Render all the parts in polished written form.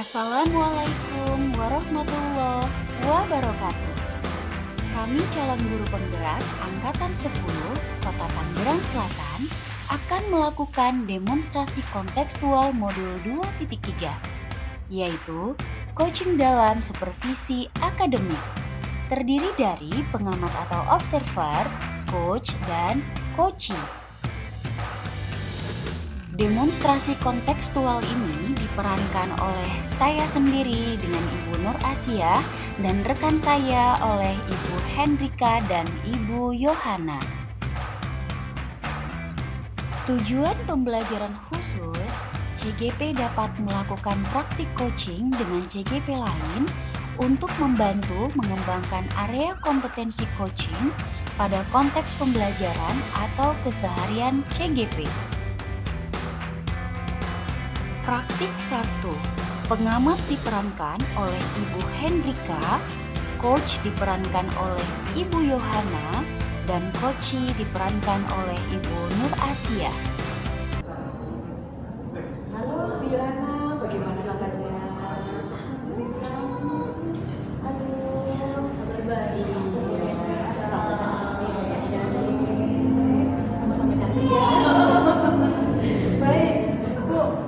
Assalamualaikum warahmatullahi wabarakatuh. Kami calon guru penggerak Angkatan 10 Kota Tangerang Selatan akan melakukan demonstrasi kontekstual modul 2.3, yaitu coaching dalam supervisi akademik. Terdiri dari pengamat atau observer, coach, dan coachee. Demonstrasi kontekstual ini diperankan oleh saya sendiri dengan Ibu Nur Asia dan rekan saya oleh Ibu Hendrika dan Ibu Yohana. Tujuan pembelajaran khusus, CGP dapat melakukan praktik coaching dengan CGP lain untuk membantu mengembangkan area kompetensi coaching pada konteks pembelajaran atau keseharian CGP. Praktik 1. Pengamat diperankan oleh Ibu Hendrika, coach diperankan oleh Ibu Yohana, dan coachee diperankan oleh Ibu Nur Asia. Halo Birana, bagaimana kabarnya? Aduh, kabar baik. Sama-sama cantik ya. Baik, Bu.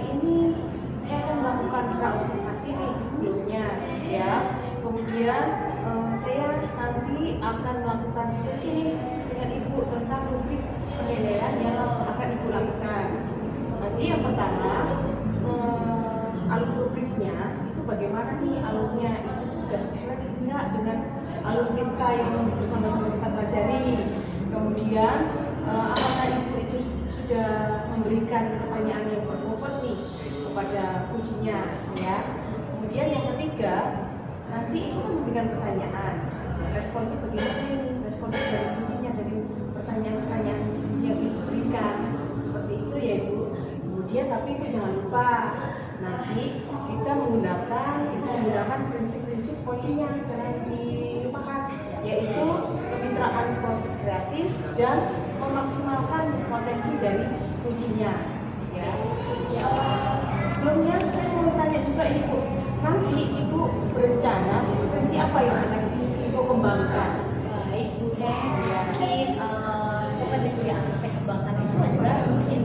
Ini saya akan melakukan observasi nih sebelumnya, ya. Kemudian saya nanti akan melakukan diskusi nih dengan Ibu tentang rubrik penilaian yang akan Ibu lakukan. Nanti yang pertama, alur rubriknya itu bagaimana nih alurnya, itu sudah sesuai nggak dengan alur kita yang bersama-sama kita pelajari. Kemudian apakah Ibu itu sudah memberikan pertanyaan yang berbobot nih kepada coachnya, ya. Kemudian yang ketiga, nanti Ibu kan memberikan pertanyaan, responnya bagaimana ini, responnya dari coachnya dari pertanyaan-pertanyaan yang Ibu berikan, seperti itu ya Ibu. Kemudian tapi Ibu jangan lupa, nanti kita menggunakan prinsip-prinsip coachingnya, jangan dilupakan, yaitu kemitraan proses kreatif dan memaksimalkan potensi dari coachingnya, ya. Sebelumnya saya mau tanya juga ini Bu, nanti Ibu berencana potensi apa yang akan Ibu kembangkan? Baik, Bu mungkin kompetensi yang akan saya kembangkan itu adalah mungkin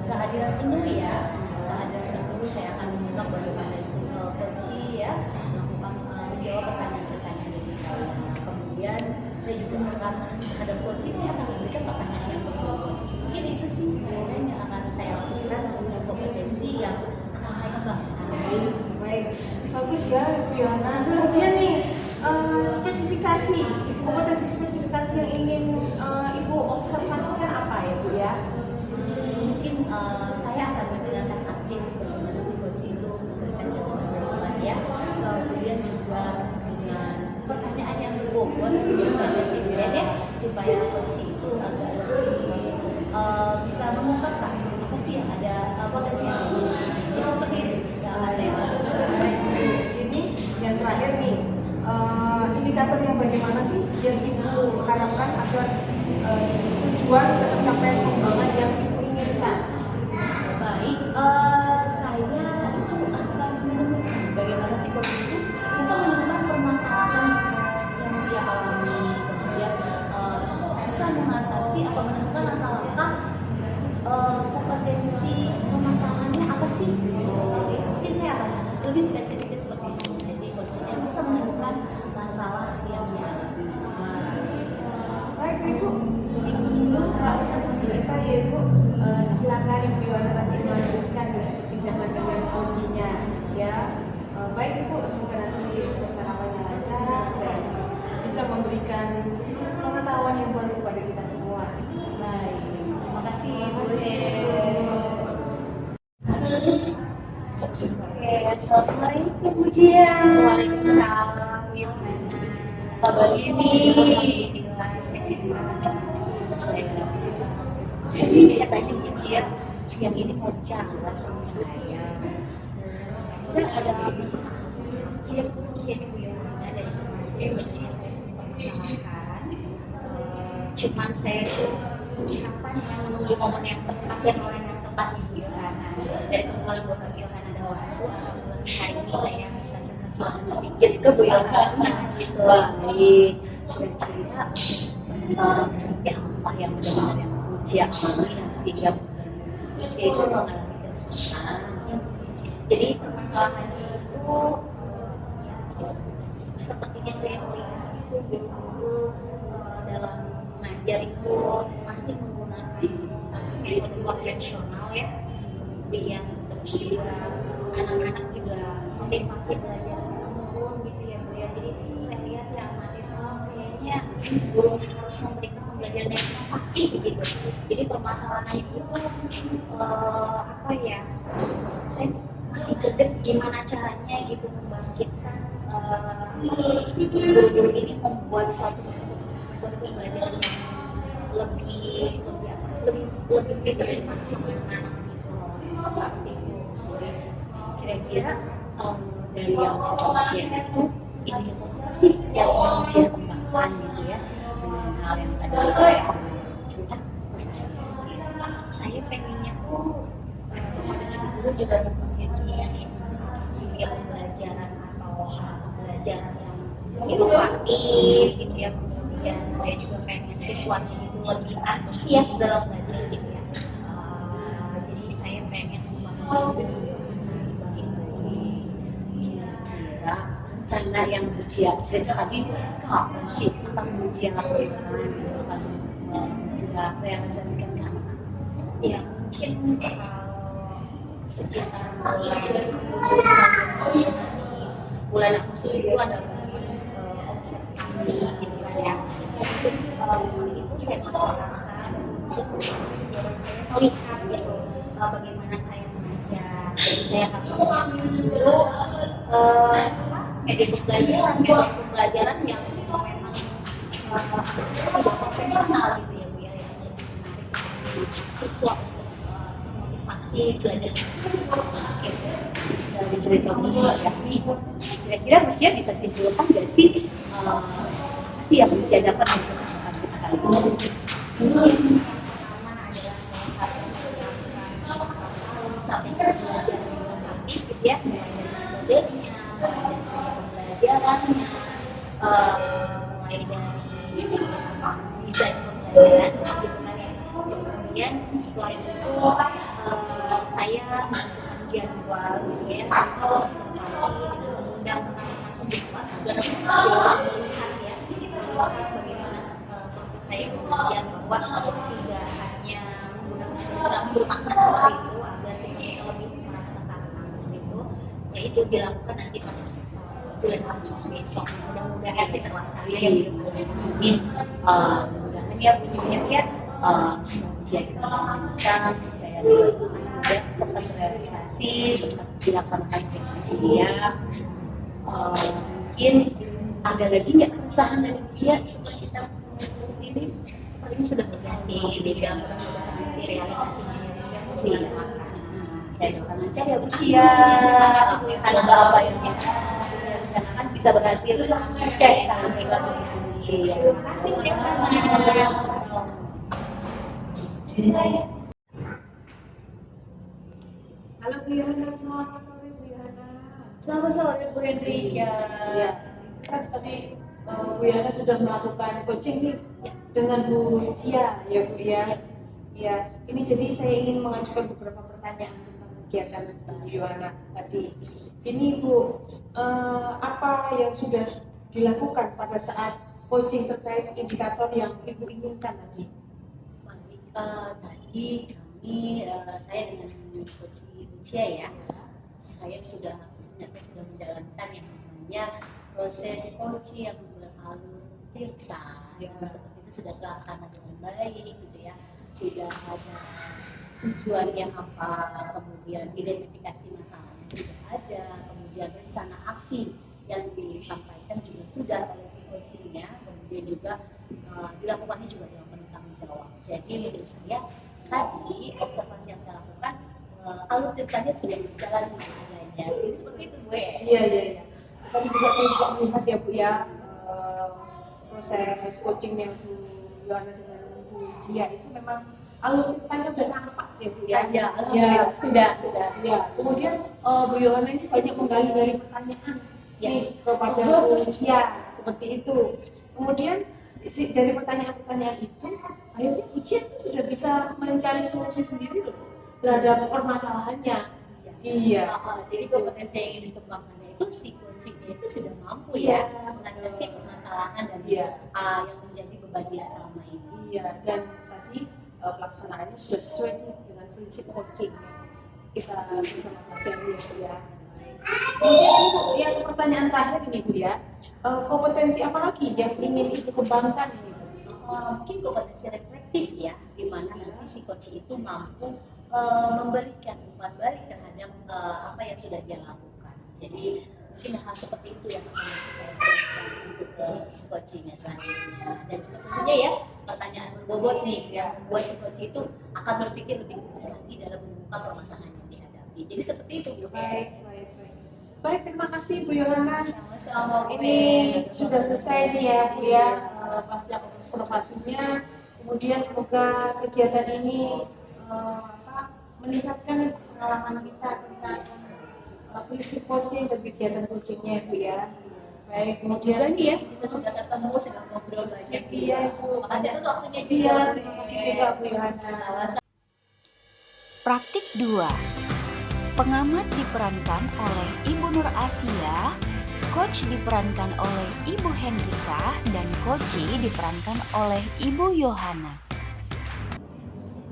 kehadiran penuh ya. Kehadiran penuh saya akan mengungkap bagaimana itu coaching ya, melakukan menjawab pertanyaan-pertanyaan dari saya. Kemudian saya juga akan terhadap coaching, saya akan memberikan pertanyaan yang berbobot. Mungkin itu sih yang akan saya lakukan untuk kompetensi yang akan saya kembangkan. Baik, bagus ya Ibu Yohana. Kemudian nih spesifikasi, kompetensi spesifikasi yang ingin Ibu observasikan apa ya Bu ya? Mungkin saya akan menggunakan aktif bagaimana si coaching itu memberikan jawaban-jawaban ya. Kemudian juga dengan pertanyaan yang berbobot spesifik ya, supaya coaching itu agak lebih bisa mengungkapkan apa sih yang ada potensi yang ada. Ya seperti itu yang akan saya lakukan. Ini yang terakhir nih, indikator yang bagaimana sih yang Ibu harapkan agar tujuan tercapaian pengembangan yang Ibu inginkan? Baik, saya itu akan menemukan bagaimana si coach itu bisa menemukan permasalahan yang dia alami, kemudian bisa mengatasi atau menemukan langkah-langkah kompetensi permasalahannya apa sih. Jadi mungkin saya akan lebih spesifik seperti itu. Jadi coachnya bisa menemukan masalah yang dialami. Baik Ibu, itu dulu observasi kita ya Ibu. Silakan Ibu Yohana nanti melanjutkan bincang dengan coachnya, ya. Baik Ibu, semoga nanti percakapannya lancar dan bisa memberikan pengetahuan yang baru kepada kita semua. Baik, terima kasih Bu. Oke, assalamualaikum Bu Cia. Waalaikumsalam. Kabarnya nih? Jadi katanya Bu Cia siang ini mau bicara sama saya. Udah ada masalah. Cia, iya Bu Yohana dari kampus sebenarnya saya mengusahakan. Cuman saya tuh kapan yang menunggu momen yang tepat dan orang yang tepat Bu Yohana. Dan kebetulan buat Yohana ada waktu, hari ini saya bisa curhat sedikit ke Bu Yoga gitu. Baik, kira-kira masalah seperti apa yang benar-benar yang Cia alami yang sehingga Cia itu mengalami kesulitan? Jadi permasalahannya itu ya, sepertinya saya melihat itu guru-guru dalam mengajar itu masih menggunakan metode konvensional ya, kemudian terus juga anak-anak juga motivasi belajar menurun gitu ya Bu ya. Jadi saya lihat saya amati kayaknya guru harus memberikan pembelajaran yang inovatif gitu. Jadi permasalahan itu apa ya, saya masih greget gimana caranya gitu membangkitkan guru-guru ini membuat suatu metode pembelajaran yang lebih diterima sama anak-anak gitu loh, seperti itu. Kira-kira dari yang Cia itu indikator apa sih yang Cia kembangkan gitu ya dengan hal yang tadi sudah cerita ke saya? Saya pengennya tuh guru juga memiliki dunia pembelajaran atau hal pembelajaran yang inovatif gitu ya. Kemudian saya juga pengen siswanya itu lebih antusias dalam belajar gitu ya. Jadi saya pengen membangun sebagai Kira-kira rencana yang Bu Cia ceritakan ini kapan sih akan Bu Cia laksanakan gitu, akan Bu Cia realisasikan kapan? ya mungkin sekitar bulan Agustus itu ada observasi gitu kan ya. Itu saya mengharapkan untuk sejauh saya melihat gitu bagaimana saya mengajar. Jadi saya harus mengambil dulu metode pembelajaran yang memang tidak konvensional gitu ya Bu ya, yang lebih menarik siswa untuk motivasi belajar gitu. Dari cerita Bu Cia ya, kira-kira Bu Cia bisa simpulkan nggak sih apa sih yang Bu Cia dapat dari kesempatan kita kali ini? Mungkin yang pertama adalah satu tapi pembelajaran inovatif gitu ya, mulai dari metodenya, mulai dari pembelajarannya, mulai dari desain pembelajaran gitu kan ya. Kemudian setelah itu saya menentukan jadwal gitu ya, observasi undang siswa agar siswa melihat ya bagaimana proses saya belajar, bahwa tidak hanya menggunakan cara bermakna seperti itu agar siswa kita lebih merasakan tantangan seperti itu, yaitu dilakukan nanti pas bulan Agustus besok. Mudah-mudahan sih terlaksana ya. Mudah-mudahan ya Bu Cia ya, semoga Bu Cia kita lancar, Bu Cia juga akan semoga tetap terrealisasi, tetap dilaksanakan oleh Bu Cia. Mungkin ada lagi nggak keresahan dari Bu Cia seperti kita ini? Sepertinya sudah berhasil, tinggal mudah-mudahan nanti realisasinya Siap. Saya doakan lancar ya Bu Cia. Semoga apa yang kita rencanakan bisa berhasil, sukses sampai ke Bu Cia. Terima kasih banyak. Halo Bu Yohana, selamat sore Bu Yohana. Selamat sore Bu Hendrika. Ya, kan tadi Bu Yohana sudah melakukan coaching nih dengan Bu Cia ya Bu ya. Ya, ini jadi saya ingin mengajukan beberapa pertanyaan tentang kegiatan Bu Yohana tadi. Ini Bu, apa yang sudah dilakukan pada saat coaching terkait indikator yang Ibu inginkan tadi? Tadi kami saya dengan coach Bu Cia ya, saya sudah menjalankan yang namanya proses coaching yang beralur cerita yang seperti itu sudah terlaksana dengan baik gitu ya, sudah ada tujuannya apa, kemudian identifikasi masalahnya sudah ada, kemudian rencana aksi yang disampaikan juga sudah oleh si coachingnya, kemudian juga dilakukannya juga dengan penuh tanggung jawab. Jadi menurut saya tadi observasi yang saya lakukan alur ceritanya sudah berjalan dengan adanya. Jadi seperti itu Bu ya. Iya. Tadi juga saya juga melihat ya Bu ya, proses coaching yang Bu Yohana dengan Bu Cia itu memang alur udah nampak ya Bu ya. Ya, alhamdulillah. Sudah. Ya, kemudian Bu Yohana ini banyak menggali-gali pertanyaan Ya. kepada ujian seperti itu. Kemudian dari pertanyaan-pertanyaan itu, akhirnya ujian sudah bisa mencari solusi sendiri loh terhadap permasalahannya. Iya. Jadi kompetensi yang ingin dikembangkan itu si coachingnya itu sudah mampu Iya. ya mengatasi permasalahan dan Iya. yang menjadi beban dia selama ini. Iya, dan tadi pelaksanaannya sudah sesuai nih dengan prinsip coaching kita bisa mempelajari ya Bu ya. Kemudian Bu, yang pertanyaan terakhir ini Bu ya, kompetensi apa lagi yang ingin Ibu kembangkan ini Bu? Mungkin kompetensi reflektif ya, di mana nanti si coach itu mampu memberikan umpan balik terhadap apa yang sudah dia lakukan. Jadi mungkin hal seperti itu yang akan kita berikan untuk si coachingnya selanjutnya. Dan juga tentunya ya pertanyaan berbobot nih yang buat si coach itu akan berpikir lebih kritis lagi dalam menemukan permasalahan yang dihadapi. Jadi seperti itu Bu. Baik, terima kasih Bu Yohana. Sama-sama. Ini sudah selesai nih ya Bu ya, pasca observasinya. Kemudian semoga kegiatan ini meningkatkan pengalaman kita tentang prinsip coaching dan kegiatan coachingnya Bu ya. Baik, Kemudian kemudian nih ya, kita sudah ketemu, sudah ngobrol banyak. Iya, Bu. Makasih atas waktunya juga. iya, terima kasih juga Bu Yohana. Sama-sama. Praktik 2. Pengamat diperankan oleh Ibu Nur Asia, coach diperankan oleh Ibu Hendrika, dan coachi diperankan oleh Ibu Yohana.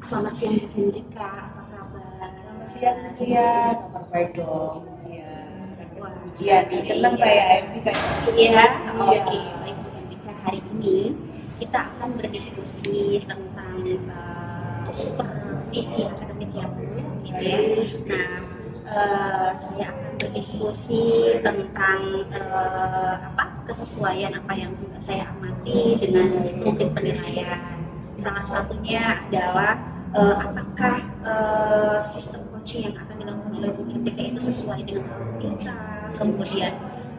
Selamat siang Bu Hendrika, apa kabar? Selamat siang Ujian, kabar baik dong Ujian. Ujian nih, senang saya bisa. Iya, oke. Baik Bu Hendrika, hari ini kita akan berdiskusi tentang supervisi akademik ya Bu, gitu ya. Nah, saya akan berdiskusi tentang kesesuaian apa yang saya amati dengan rutin penilaian. Salah satunya adalah apakah sistem coaching yang akan dilakukan oleh Bu Hendrika itu sesuai dengan alur kita, kemudian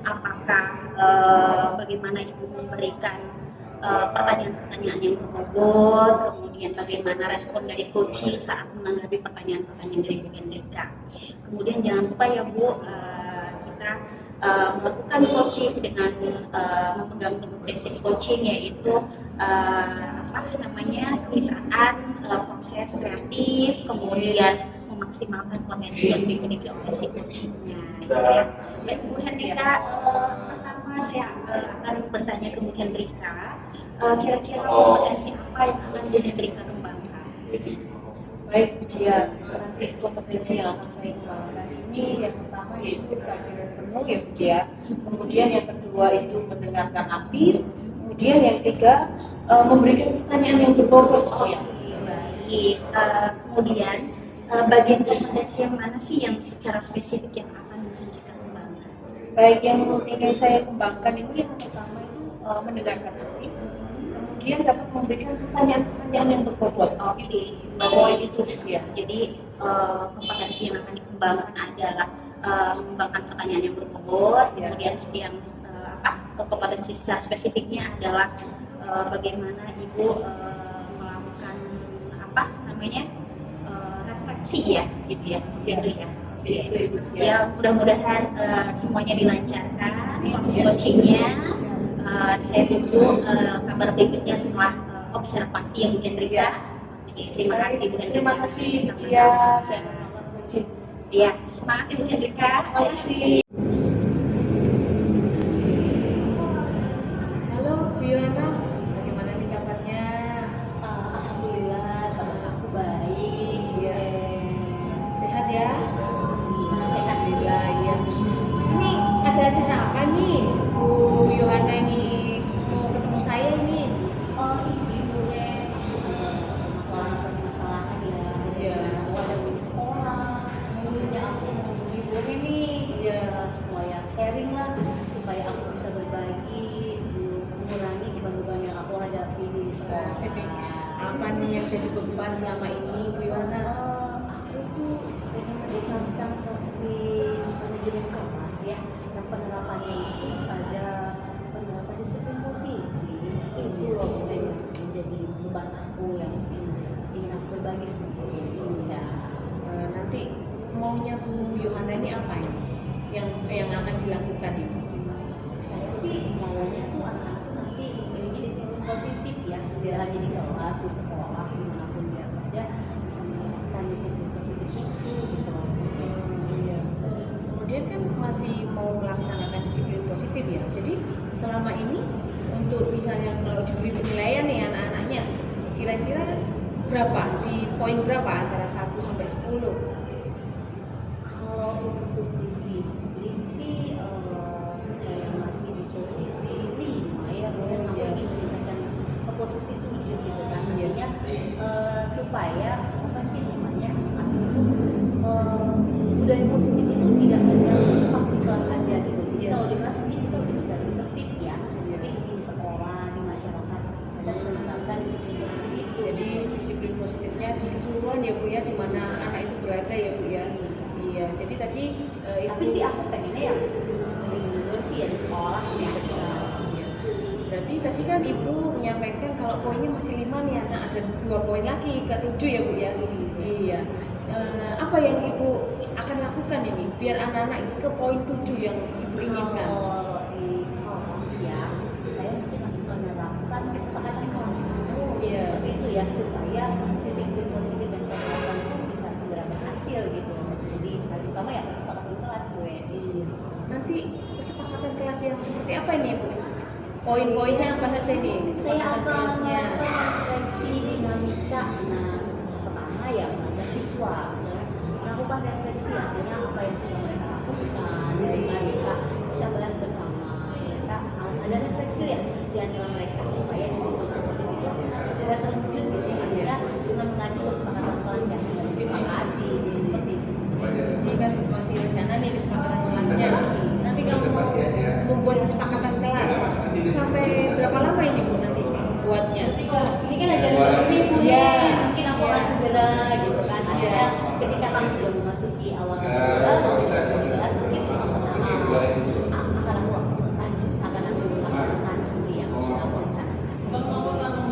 apakah bagaimana Ibu memberikan pertanyaan-pertanyaan yang berbobot, kemudian bagaimana respon dari coaching saat menanggapi pertanyaan-pertanyaan dari Bu Hendrika. Kemudian jangan lupa ya Bu, kita melakukan coaching dengan memegang prinsip coaching, yaitu kemitraan, proses kreatif, kemudian memaksimalkan potensi yang dimiliki oleh si coachingnya. Baik Bu Hendrika, pertama saya akan bertanya ke Bu Hendrika, kira-kira kompetensi apa yang akan Bu Hendrika kembangkan? Baik Ujian, nanti kompetensi yang akan saya kembangkan ini yang pertama yaitu kehadiran penuh ya Ujian. Kemudian yang kedua itu mendengarkan aktif. Kemudian yang ketiga memberikan pertanyaan yang berbobot Ujian. Baik, kemudian bagian kompetensi yang mana sih yang secara spesifik yang akan Bu Hendrika kembangkan? Baik, yang ingin saya kembangkan ini yang pertama itu mendengarkan aktif. Kemudian dapat memberikan pertanyaan-pertanyaan yang berbobot. Oke, Baik, itu Ujian. jadi kompetensi yang akan dikembangkan adalah mengembangkan pertanyaan yang berbobot, Ya. kemudian yang kompetensi secara spesifiknya adalah bagaimana Ibu melakukan refleksi ya, gitu ya, seperti itu ya. Ya, mudah-mudahan semuanya dilancarkan proses coachingnya. Saya tunggu kabar berikutnya setelah observasi yang Bu Hendrika. Oke, terima kasih Bu Hendrika. Terima kasih Sama-sama. Ujian. Saya mendapat coaching. Ya, semangat ya Bu Hendrika. Terima kasih. Halo Bu Yohana, bagaimana nih kabarnya? Alhamdulillah, kabar aku baik. Iya. Sehat ya? Sehat. Alhamdulillah ya. Ini ada acara apa nih Bu Yohana ini mau ketemu saya ini? Ibu permasalahan ya. Iya. Aku ada di sekolah. Akhirnya aku mau ibu nih. Iya. Supaya sharing lah, supaya aku bisa berbagi, mengurangi beban-beban yang aku hadapi di sekolah. Apa nih yang jadi beban selama ini Bu Yohana? Aku tuh pengen menekankan di manajemen kelas ya, yang penerapannya itu pada penerapan disiplin positif. Itu loh yang menjadi beban aku yang ingin aku lagi seperti itu. Ya. Nanti maunya Bu Yohana ini apa ini yang akan dilakukan ini? Saya sih maunya tuh anak-anak tuh nanti memiliki disiplin positif ya, tidak hanya di kelas, di sekolah, dimanapun dia berada bisa menerapkan disiplin positif itu gitu loh. Iya. Kemudian kan masih mau melaksanakan disiplin positif ya. Jadi selama ini untuk misalnya kalau diberi penilaian nih anak-anaknya kira-kira berapa? Di poin berapa antara 1 sampai 10? Kalau untuk disiplin sih kayak masih di posisi 5 ya, boleh apalagi meningkatkan ke posisi 7 gitu kan. Artinya supaya apa sih namanya itu budaya positif itu tidak hanya tampak di kelas aja gitu. Jadi kalau di kelas mungkin kita udah bisa lebih tertib ya, tapi di sekolah, di masyarakat kita bisa menerapkan disiplin positif itu. Jadi disiplin positifnya di keseluruhan ya Bu ya, di mana anak itu berada ya Bu ya. Iya. Jadi tadi Tapi sih aku pengennya ya dari dulu sih ya di sekolah di ya. sekolah. Iya. Berarti tadi kan Ibu menyampaikan kalau poinnya masih 5 nih anak, ada 2 poin lagi ke 7 ya Bu ya. Iya. Apa yang Ibu akan lakukan ini biar anak-anak ke poin 7 yang Ibu inginkan? Kalau di kelas ya, saya mungkin akan menerapkan kesepakatan kelas. Iya. Seperti itu ya, supaya disiplin positif yang saya lakukan itu bisa segera berhasil gitu. Jadi paling utama ya kesepakatan kelas gue. Iya. Nanti kesepakatan kelas yang seperti apa ini Bu? Poin-poinnya apa saja ini? Saya Kesepakatan akan kelasnya. refleksi dinamika. Nah, pertama ya mengajak siswa, misalnya melakukan refleksi artinya apa yang sudah mereka lakukan dari mereka kita bahas bersama. Mereka ada refleksi ya di antara mereka supaya disiplin positif itu segera terwujud gitu. Artinya dengan mengacu kesepakatan kelas yang sudah disepakati seperti itu. Jadi kan masih rencana nih kesepakatan kelasnya. Nanti kalau mau membuat kesepakatan kelas sampai berapa lama ini Bu nanti buatnya? Ini kan ajaran baru nih Bu Iya. ya, mungkin aku akan segera gitu kan. Iya. Artinya ketika kami sudah memasuki awal kelas, mungkin episode pertama akan aku lanjut, akan aku laksanakan sih yang sudah aku rencanakan.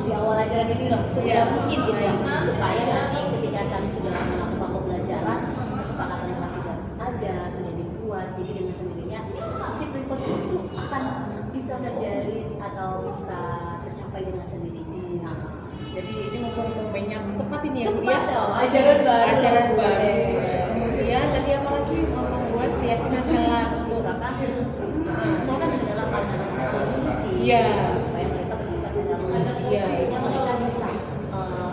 Di awal ajaran ini loh, segera mungkin gitu ya, supaya nanti ketika kami sudah melakukan pembelajaran, kesepakatan kelas sudah ada, sudah dibuat, jadi dengan sendirinya disiplin positif itu akan bisa terjadi atau bisa tercapai dengan sendirinya. Jadi ini mumpung momennya tepat ini ya Bu ya. Tepat dong, ajaran baru. Ajaran baru. Kemudian tadi apa lagi membuat keyakinan kelas untuk Misalkan saya kan ada dalam pandangan dulu sih, Iya. supaya mereka bersikap dalam Iya. akhirnya mereka bisa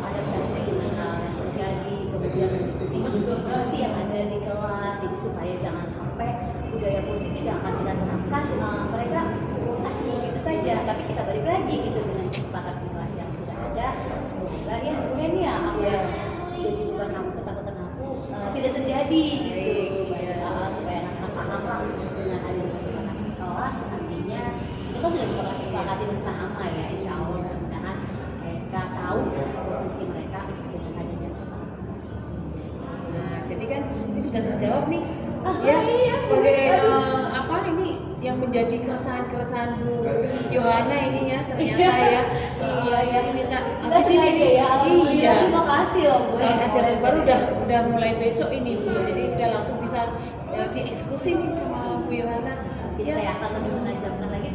adaptasi dengan hal yang terjadi, kemudian mengikuti informasi yang ada di kelas, jadi supaya jangan sampai budaya positif yang akan kita terapkan mereka cuma gitu saja, tapi kita balik lagi gitu dengan kesepakatan kelas yang sudah ada. Semoga ya bukan ya aku Iya. jadi bukan aku ketakutan aku tidak terjadi gitu. Iya. Supaya anak-anak paham lah dengan adanya kesepakatan kelas, artinya kita sudah berkesepakatan bersama ya, insya Allah mudah-mudahan mereka tahu posisi mereka dengan adanya kesepakatan kelas. Nah, jadi kan ini sudah terjawab nih. Iya. Apa ini yang menjadi keresahan Bu Yohana ini ya ternyata ya. Jadi minta Nggak sengaja ya, alhamdulillah. Iya. Terima kasih loh Bu. Ajaran baru udah mulai besok ini Bu. Jadi udah langsung bisa dieksekusi nih sama Bu Yohana. Mungkin saya akan lebih menajamkan lagi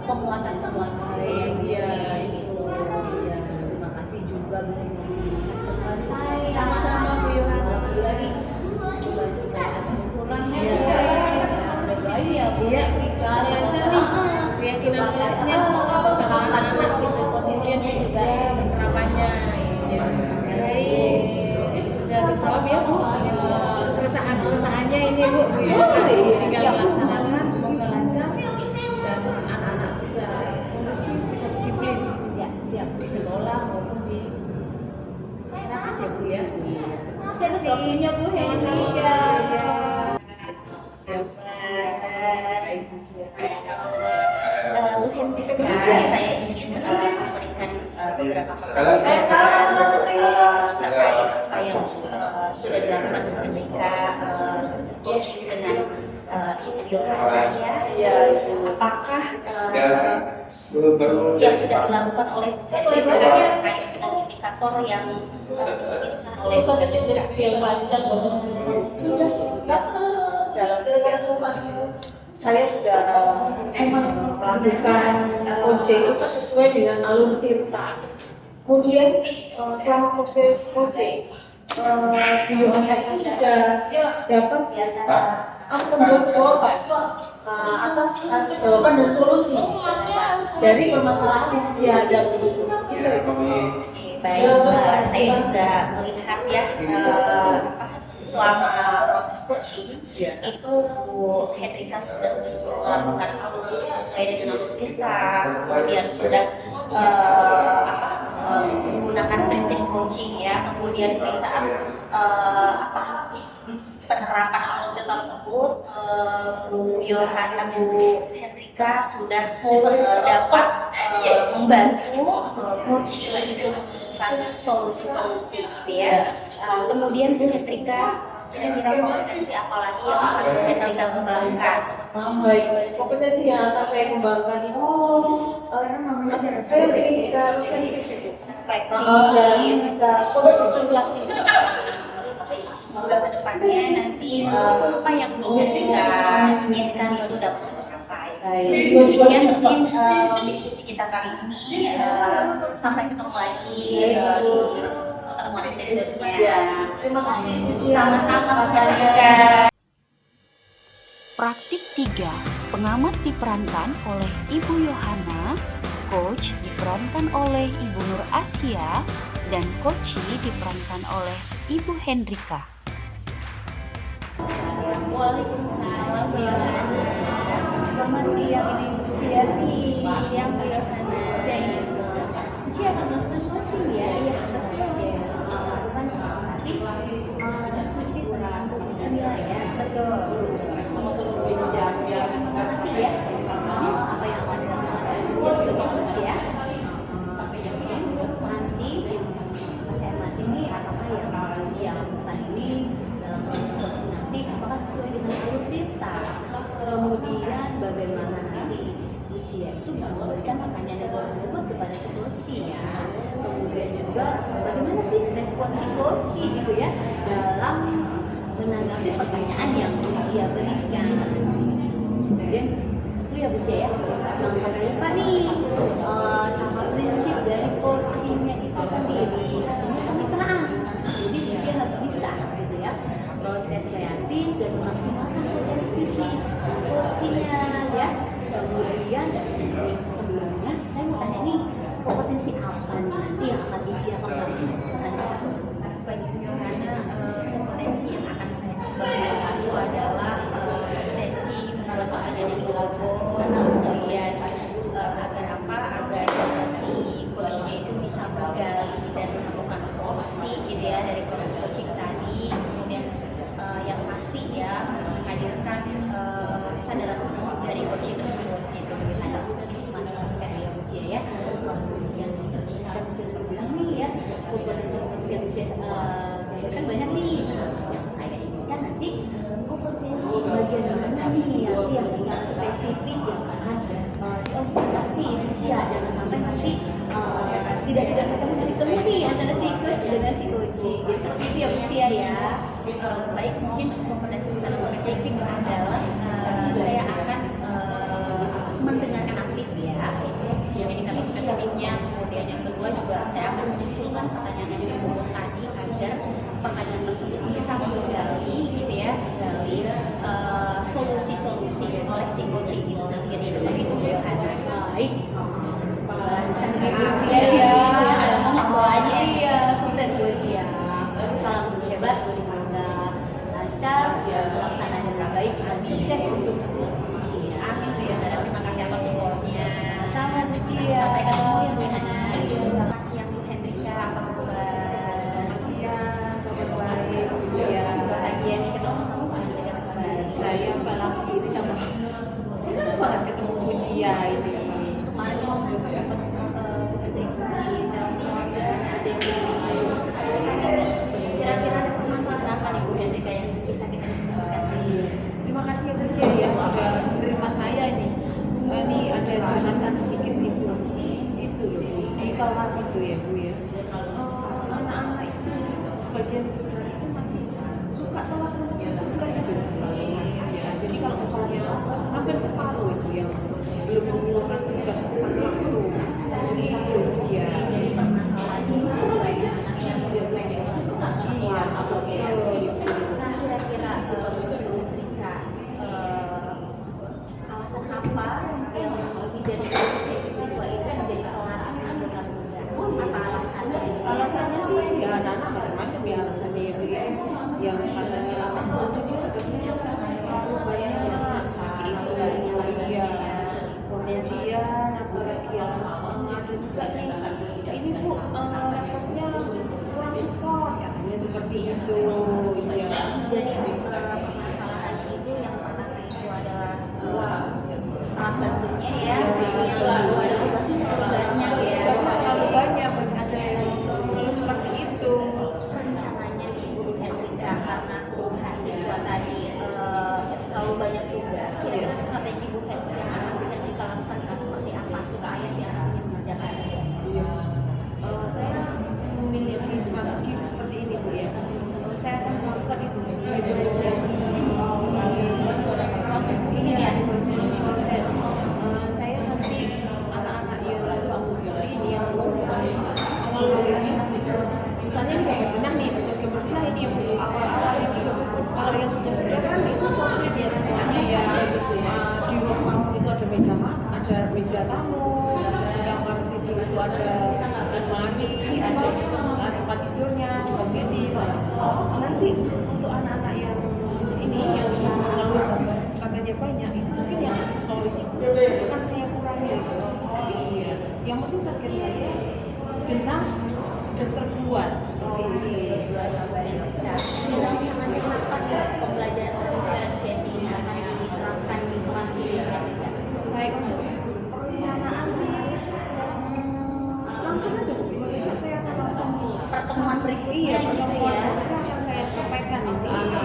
penguatan baik. Iya, itu. Iya. Terima kasih juga bisa mengingatkan teman saya. Sama-sama Bu Yohana. Alhamdulillah nih. Coba saya akan kurang ya. Iya. Doain ya Bu. Iya. Rika. Lancar nih. Keyakinan kelasnya Semangat positif positifnya juga. penerapannya. Iya. Baik. Sudah terjawab ya Bu. Keresahan-keresahannya ini Bu. Tinggal melaksanakan, semoga lancar dan anak-anak bisa kondusif, bisa disiplin Ya, siap. di sekolah maupun di masyarakat ya Bu ya. Saya ada waktunya Bu Hendrika. Bu Hendrika, saya ingin memberikan beberapa pertanyaan terkait apa yang sudah dilakukan Bu Hendrika coaching dengan Ibu Yohana ya. Iya. Apakah yang sudah dilakukan oleh Ibu terkait dengan indikator yang diinginkan oleh Bu Hendrika? Sudah sih, dalam saya sudah melakukan coaching itu sesuai dengan alur tirta. Kemudian selama proses coaching, Bu Yohana itu sudah dapat membuat jawaban atas jawaban dan solusi dari permasalahan yang dihadapi. Gitu. Baik, saya juga melihat ya selama proses coaching itu Bu Hendrika sudah melakukan alur sesuai dengan alur kita, kemudian sudah menggunakan prinsip coaching ya, kemudian di saat penerapan alur tersebut Bu Hendrika sudah dapat membantu coaching itu menemukan solusi-solusi gitu ya. Kemudian Bu Hendrika kira-kira kompetensi apa lagi yang akan Bu Hendrika kembangkan? Baik, kompetensi yang akan saya kembangkan itu saya ingin bisa dan bisa konstruktif. Semoga kedepannya nanti apa yang Bu Hendrika inginkan itu dapat tercapai. Demikian mungkin diskusi kita kali ini. Sampai ketemu lagi di pertemuan berikutnya. Terima kasih Bu Cia. Sama-sama Bu Hendrika. Praktik 3, pengamat diperankan oleh Ibu Yohana, coach diperankan oleh Ibu Nur Asia, dan coachi diperankan oleh Ibu Hendrika. Waalaikumsalam Bu Yohana. Selamat siang Ibu Cia. Siang Bu Yohana. Bu Cia akan melakukan coaching ya? Iya, betul. Melakukan nanti diskusi tentang penilaian. Betul. Nanti ya, apa yang akan dilakukan Bu Cia sebagai coach ya? Nanti saya amati nih apakah yang Bu Cia lakukan ini dalam proses coaching nanti apakah sesuai dengan alur kita, kemudian bagaimana nanti Bu Cia itu bisa memberikan pertanyaan yang berbobot kepada si coach ya, kemudian juga bagaimana sih respon si coach gitu ya dalam menanggapi pertanyaan yang Bu Cia berikan. Kemudian itu ya Bu Cia ya, jangan sampai lupa nih sama prinsip dari coachingnya itu sendiri, artinya kemitraan. Jadi Bu Cia harus bisa gitu ya, proses kreatif dan memaksimalkan potensi si coachingnya ya. Kemudian dari sebelumnya saya mau tanya nih, kompetensi apa nih nanti yang akan Bu Cia kembangkan? Bagi Bu Yohana, kompetensi yang akan saya kembangkan itu adalah kompetensi membuat pertanyaan yang berbobot, kemudian agar si coachnya itu bisa menggali dan menemukan solusi gitu ya dari proses coaching tadi. Kemudian yang pasti ya menghadirkan kesadaran umum dari coaching tersebut gitu. Ada mana sekali ya Bu Cia ya. Kemudian kita bisa bilang nih ya, kompetensi yang bisa kan banyak nih. Yang saya inginkan nanti kompetensi bagian mana nih nanti yang secara spesifik yang akan diobservasi Bu Cia. Jangan sampai nanti tidak ketemu nih antara si coach dengan si coaching. Jadi seperti itu ya Bu Cia ya. Baik, mungkin kompetensi secara spesifik adalah saya akan mendengarkan aktif ya, itu indikator spesifiknya. Kemudian yang kedua juga saya akan munculkan pertanyaan yang berbobot tadi agar pertanyaan tersebut bisa menggali gitu ya, menggali solusi-solusi oleh si coaching itu sendiri. Seperti itu Bu Yohana. Baik, ya ada semuanya ya, sukses Bu Cia. Salam hebat, lancar, pelaksanaan dengan baik, dan sukses untuk Bu Cia. Amin Bu Yohana. Terima kasih atas supportnya. Sama Bu Cia. Sampai ketemu ya Bu Yohana. Selamat siang Bu Hendrika. Apa kabar? Selamat siang, kabar baik Bu Cia. Bahagia nih ketemu sama Bu Hendrika. Saya malam ini senang banget ketemu Bu Cia ini. Kemarin mau dapat kira-kira permasalahan apa nih Bu Hendrika yang bisa kita diskusikan? Terima kasih Bu Cia. siswa itu menjadi telat dengan tugas? Apa alasannya? Alasannya sih ya anak-anak macam-macam ya alasannya ya, yang katanya anak itu tugasnya terlalu banyak ya, kemudian apalagi ya ada juga nih ini bu laptopnya kurang support katanya seperti itu ya. Jadi permasalahannya itu yang pertama itu adalah salah tentunya ya, itu yang lalu ada tugasnya terlalu banyak ya. Tugasnya terlalu banyak, ada yang mengeluh seperti itu. Rencananya Ibu Hendrika karena keluhan siswa tadi terlalu banyak tugas, kira-kira strategi Bu Hendrika yang akan Bu Hendrika lakukan itu seperti apa supaya si anaknya mengerjakan tugas? Saya memiliki strategi seperti ini bu ya. Saya akan melakukan itu visualisasi. Iya, proses. Saya nanti anak-anak yang ini yang awal ini, misalnya ini kayak benah nih, tugas keberbenah ini yang awal-awal ini. Kalau yang sudah kan itu komplit ya semuanya ya. Di ruang tamu itu ada meja tamu, kamar tidur itu ada lemari, ada tempat tidurnya, dikompleti. Nanti untuk anak-anak yang ini yang mengeluh katanya banyak, itu mungkin yang aksesoris itu akan saya kurangi. Iya. Yang penting target saya benang sudah terbuat seperti itu. Dalam rancangannya kapan pembelajaran diferensiasi ini akan diterapkan di kelas ini? Baik, untuk perencanaan sih langsung aja bu. Besok saya akan langsung Pertemuan berikutnya iya gitu pertemuan ya. berikutnya akan saya sampaikan nih ke anak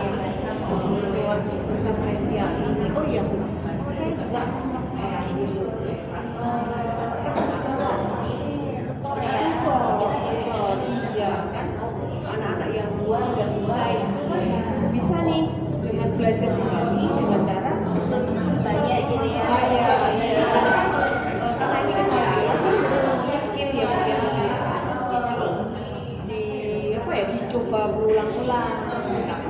lewat diferensiasi ini. Oh iya bu, saya juga akan melaksanakan rekan sejawat. Iya kan, anak-anak yang sudah selesai itu kan bisa nih dengan belajar kembali dengan cara Sebaya gitu ya. karena ini kan ya skill ya dicoba berulang-ulang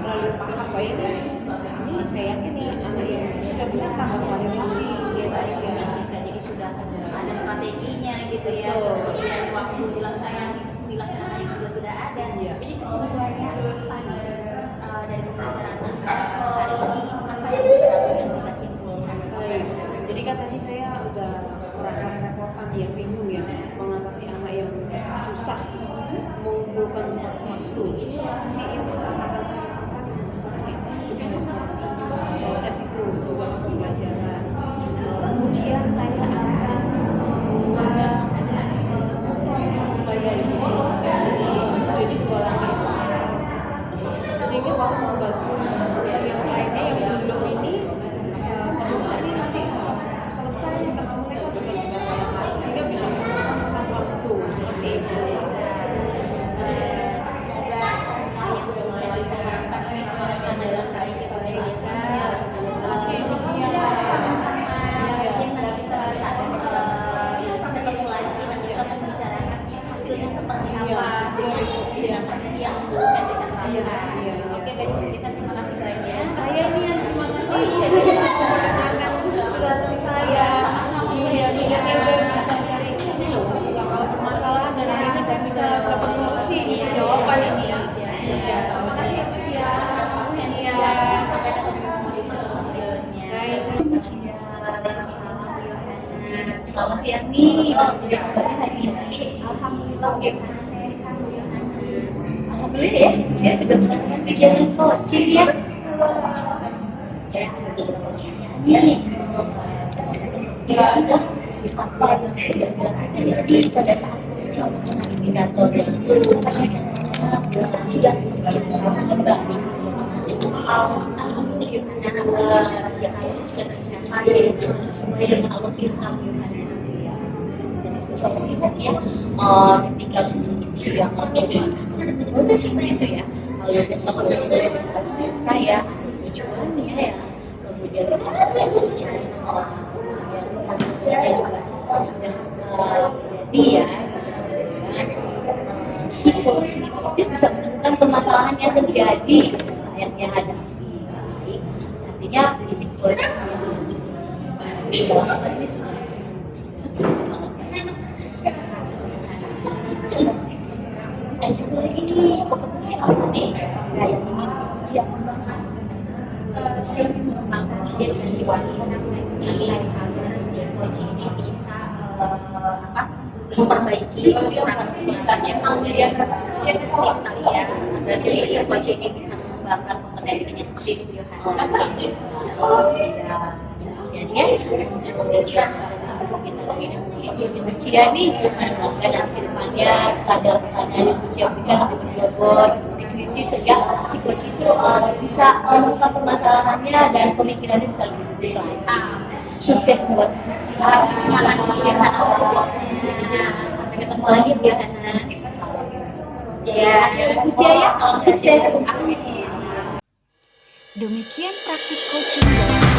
melalui tahap baik ini saya yakin nih anak yang sudah bisa tambah kembali lagi Dia balik ke Hendrika, jadi sudah ada strateginya gitu ya. Kemudian waktu dilaksanakannya juga sudah ada. Iya. Jadi kesimpulannya apa nih dari pembelajaran hari ini, apa yang bisa Hendrika simpulkan? baik. Jadi kan tadi saya udah merasa kerepotan ya, bingung ya mengatasi anak yang susah mengumpulkan waktu. Nanti yang pertama akan saya lakukan diferensiasi proses itu bukan pembelajaran. Kemudian saya akan membuat motor sebaya ini. Jadi dua langkah itu saya lakukan sehingga bisa membantu yang lainnya yang belum ini bisa hari nanti bisa terselesaikan tugas-tugas saya sehingga bisa menggunakan waktu seperti itu. Semoga semua yang sudah mulai diharapkan ini bisa sama dalam baik ya Bu Hendrika. Terima kasih ujian. Sama-sama. Mungkin nanti bisa ketemu lagi nanti kita membicarakan hasilnya seperti apa dengan strategi yang Bu Hendrika terapkan. Oke baik Bu Hendrika, terima kasih banyak. Saya ini yang terima kasih kepada curhatan saya. Iya, sehingga saya udah bisa cari ini loh permasalahan dan akhirnya saya bisa dapat solusi jawaban ini. Ya, terima kasih ya Bu Cia. Sampai ketemu di pertemuan berikutnya. Baik. Selamat siang nih, jadi kabarnya hari ini alhamdulillah bagaimana sehat Bu Yohana. Alhamdulillah ya, saya sudah melakukan kegiatan coaching ya. Saya ada beberapa pertanyaannya nih untuk apa yang sudah dilakukan tadi pada saat coaching dengan indikator yang sudah kembali maksudnya kecil. Alhamdulillah yang sudah tercapai yaitu sesuai dengan algoritma yang ada. Dan itu saya melihat ya ketika mengunci yang udah sih itu ya kalau udah sesuai dengan data ya tujuannya ya kemudian yang selesai kemudian saya juga sudah jadi ya psikologi positif bisa menemukan permasalahan yang terjadi yang dihadapi. Artinya psikologi yang ini sudah bikin semangat dan satu lagi nih, kompetensi apa nih yang ingin Cia kembangkan? Saya ingin mengembangkan skill di wanita agar si coach ini bisa memperbaiki bukan yang mau dia saya agar si coach ini bisa mengembangkan kompetensinya seperti itu ya jadi ya kemudian diskusi kita lagi dengan coach dengan Cia nih dan ke depannya ada pertanyaan yang Cia berikan lebih berbobot lebih kritis sehingga si coach itu bisa menemukan permasalahannya dan pemikirannya bisa lebih besar. Sukses buat Cia. Terima kasih ya sampai ketemu lagi ya Hana. Ya, Cia ya. Sukses untuk Demikian praktik coaching dalam